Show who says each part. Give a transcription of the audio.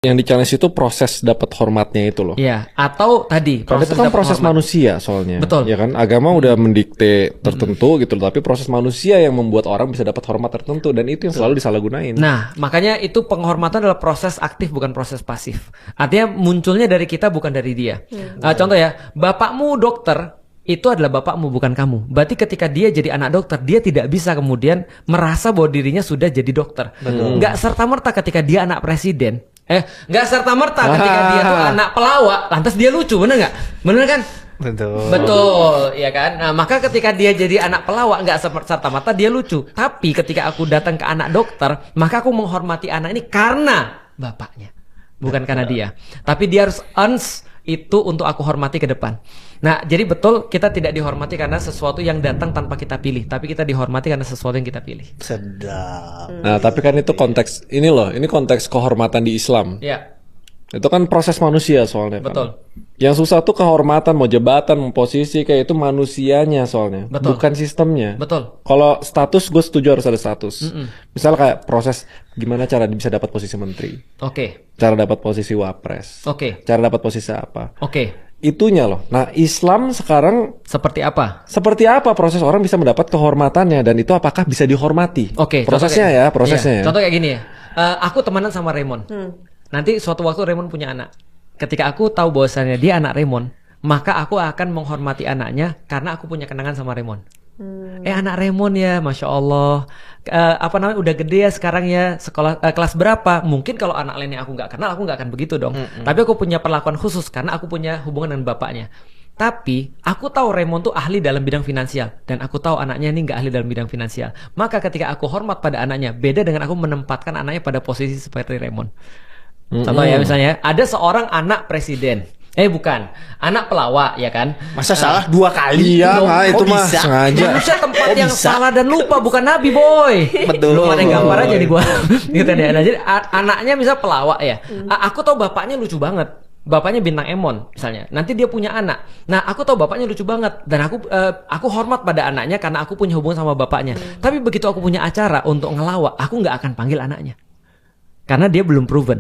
Speaker 1: Yang di challenge itu proses dapat hormatnya itu loh.
Speaker 2: Iya, atau tadi
Speaker 1: Karena itu kan
Speaker 2: dapat
Speaker 1: proses
Speaker 2: hormat.
Speaker 1: manusia soalnya.
Speaker 2: Betul.
Speaker 1: Ya kan, agama udah mendikte tertentu gitu loh, tapi proses manusia yang membuat orang bisa dapat hormat tertentu, dan itu yang selalu disalahgunain.
Speaker 2: Nah, makanya itu penghormatan adalah proses aktif bukan proses pasif. Artinya munculnya dari kita bukan dari dia. Contoh ya, bapakmu dokter, itu adalah bapakmu bukan kamu. Berarti ketika dia jadi anak dokter, dia tidak bisa kemudian merasa bahwa dirinya sudah jadi dokter. Nggak serta-merta ketika dia anak presiden. Nggak serta-merta ketika dia tuh anak pelawak, lantas dia lucu, bener nggak? Bener kan? Betul, ya kan? Nah, maka ketika dia jadi anak pelawak, nggak serta-merta dia lucu. Tapi ketika aku datang ke anak dokter, maka aku menghormati anak ini karena bapaknya, bukan karena dia. Tapi dia harus earns itu untuk aku hormati ke depan. Nah, jadi betul kita tidak dihormati karena sesuatu yang datang tanpa kita pilih, tapi kita dihormati karena sesuatu yang kita pilih.
Speaker 3: Sedap.
Speaker 1: Nah, tapi kan itu konteks ini loh, ini konteks kehormatan di Islam.
Speaker 2: Ya,
Speaker 1: Itu kan proses manusia soalnya.
Speaker 2: betul.
Speaker 1: Kan? Yang susah tuh kehormatan, mau jabatan, mau posisi, kayak itu manusianya soalnya,
Speaker 2: Betul.
Speaker 1: bukan sistemnya.
Speaker 2: Betul.
Speaker 1: Kalau status, gue setuju harus ada status. Misal kayak proses gimana cara bisa dapat posisi menteri,
Speaker 2: Oke.
Speaker 1: cara dapat posisi wapres,
Speaker 2: Oke.
Speaker 1: cara dapat posisi apa.
Speaker 2: Oke.
Speaker 1: Itunya loh. Nah, Islam sekarang
Speaker 2: Seperti apa?
Speaker 1: seperti apa proses orang bisa mendapat kehormatannya, dan itu apakah bisa dihormati?
Speaker 2: Oke.
Speaker 1: Prosesnya
Speaker 2: contoh
Speaker 1: ya,
Speaker 2: kayak-
Speaker 1: prosesnya
Speaker 2: iya.
Speaker 1: ya.
Speaker 2: Contoh kayak gini ya. Aku temenan sama Raymond. Nanti suatu waktu Raymond punya anak. Ketika aku tahu bahwasannya dia anak Raymond, maka aku akan menghormati anaknya karena aku punya kenangan sama Raymond. Anak Raymond ya, Masya Allah. Apa namanya, udah gede ya sekarang ya, sekolah kelas berapa? Mungkin kalau anak lainnya aku nggak kenal, aku nggak akan begitu dong. Tapi aku punya perlakuan khusus karena aku punya hubungan dengan bapaknya. Tapi aku tahu Raymond tuh ahli dalam bidang finansial, dan aku tahu anaknya ini nggak ahli dalam bidang finansial. Maka ketika aku hormat pada anaknya, beda dengan aku menempatkan anaknya pada posisi seperti Raymond. Contoh ya, misalnya ada seorang anak presiden. Bukan, anak pelawak ya kan?
Speaker 3: Masa salah 2 kali?
Speaker 1: Iya,
Speaker 3: Dong,
Speaker 1: nah,
Speaker 3: kok
Speaker 1: itu mah
Speaker 3: bisa?
Speaker 1: sengaja.
Speaker 2: Manusia tempat
Speaker 3: Kok
Speaker 2: yang
Speaker 3: bisa?
Speaker 2: salah dan lupa, bukan nabi boy.
Speaker 3: Betul.
Speaker 2: Lu ada gambar aja di gua. Gitu deh. Nah, jadi anaknya misal pelawak ya. Aku tahu bapaknya lucu banget. Bapaknya bintang Emon misalnya. Nanti dia punya anak. Nah, aku tahu bapaknya lucu banget, dan aku hormat pada anaknya karena aku punya hubungan sama bapaknya. Tapi begitu aku punya acara untuk ngelawak, aku nggak akan panggil anaknya. Karena dia belum proven.